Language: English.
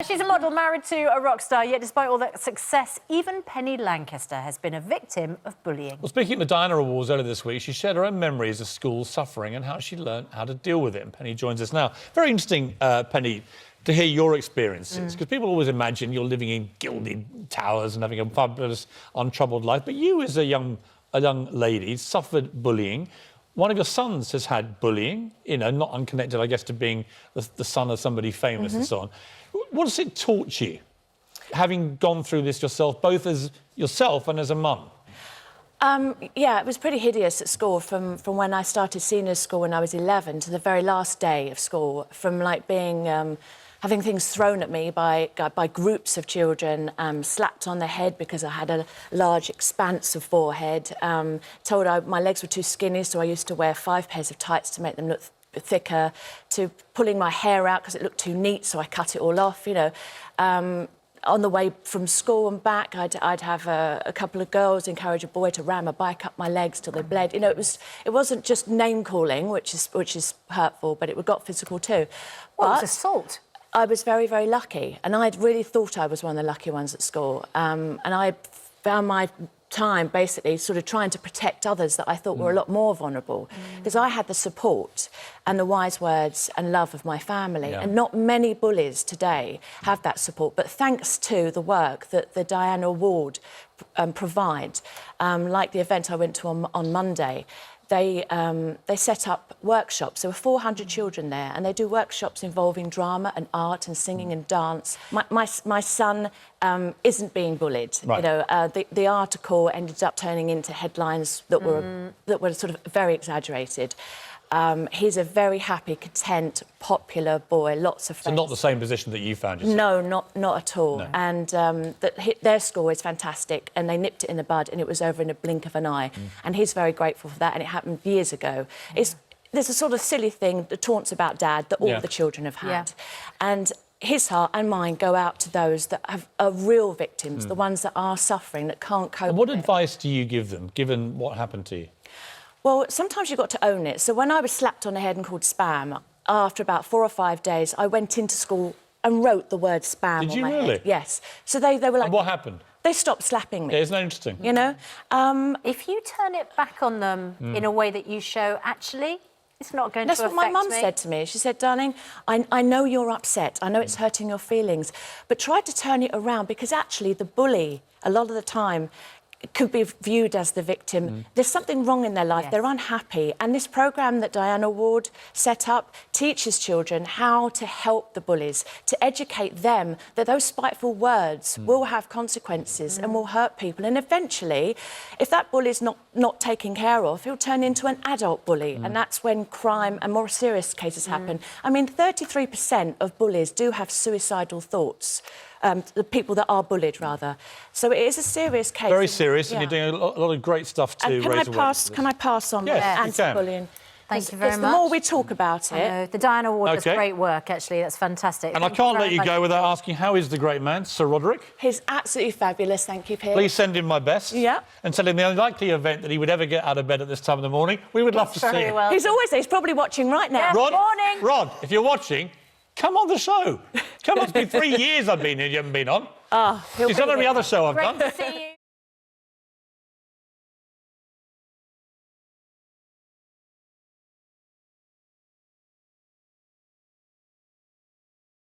She's a model married to a rock star, yet despite all that success, even Penny Lancaster has been a victim of bullying. Well, speaking of the Diana Awards earlier this week, she shared her own memories of school suffering and how she learned how to deal with it. And Penny joins us now. Very interesting, Penny, to hear your experiences, because people always imagine you're living in gilded towers and having a fabulous, untroubled life. But you, as a young lady, suffered bullying. One of your sons has had bullying, you know, not unconnected, I guess, to being the son of somebody famous and so on. What has it taught you, having gone through this yourself, both as yourself and as a mum? Yeah, it was pretty hideous at school from when I started senior school when I was 11 to the very last day of school, from like being... having things thrown at me by groups of children, slapped on the head because I had a large expanse of forehead, told my legs were too skinny, so I used to wear 5 pairs of tights to make them look thicker, to pulling my hair out because it looked too neat, so I cut it all off, you know. On the way from school and back, I'd have a couple of girls encourage a boy to ram a bike up my legs till they bled. You know, it wasn't just name-calling, which is hurtful, but it got physical too. Well, it was assault. I was very, very lucky, and I'd really thought I was one of the lucky ones at school. And I found my time basically sort of trying to protect others that I thought were a lot more vulnerable, because I had the support and the wise words and love of my family. And not many bullies today have that support, but thanks to the work that the Diana Award provide, like the event I went to on Monday, they set up workshops. There were 400 children there, and they do workshops involving drama and art and singing and dance. My son isn't being bullied. Right. You know, the article ended up turning into headlines that were sort of very exaggerated. He's a very happy, content, popular boy, lots of friends. So not the same position that you found yourself? No, not at all. No. And their school is fantastic, and they nipped it in the bud, and it was over in a blink of an eye. And he's very grateful for that, and it happened years ago. There's a sort of silly thing, the taunts about Dad, that all the children have had. And his heart and mine go out to those that are real victims, the ones that are suffering, that can't cope. And what with it. advice do you give them, given what happened to you? Well, sometimes you've got to own it. So when I was slapped on the head and called spam, after about 4 or 5 days, I went into school and wrote the word spam Did on you my really? head. Yes. So they were like... And what happened? They stopped slapping me. Yeah, isn't that interesting? You know? If you turn it back on them in a way that you show, actually, it's not going to affect me. That's what my mum said to me. She said, darling, I know you're upset. I know it's hurting your feelings. But try to turn it around, because actually the bully, a lot of the time, could be viewed as the victim. There's something wrong in their life. They're unhappy. And this programme that Diana Award set up teaches children how to help the bullies, to educate them that those spiteful words will have consequences and will hurt people. And eventually, if that bully's not taken care of, he'll turn into an adult bully. And that's when crime and more serious cases happen. I mean, 33% of bullies do have suicidal thoughts. The people that are bullied, rather. So it is a serious case. Very serious, and you're doing a lot of great stuff to raise awareness. Can I pass on anti-bullying? Thank you very much. The more we talk about it... The Diana Award does great work, actually. That's fantastic. And I can't let you go without asking, how is the great man, Sir Roderick? He's absolutely fabulous, thank you, Piers. Please send him my best. Yeah. And tell him the unlikely event that he would ever get out of bed at this time of the morning. We would love to see him. Well. He's probably watching right now. Yeah, Rod, if you're watching, come on the show. Come on, it's been 3 years I've been here, you haven't been on. He'll He's on every other show I've done. Great to see you.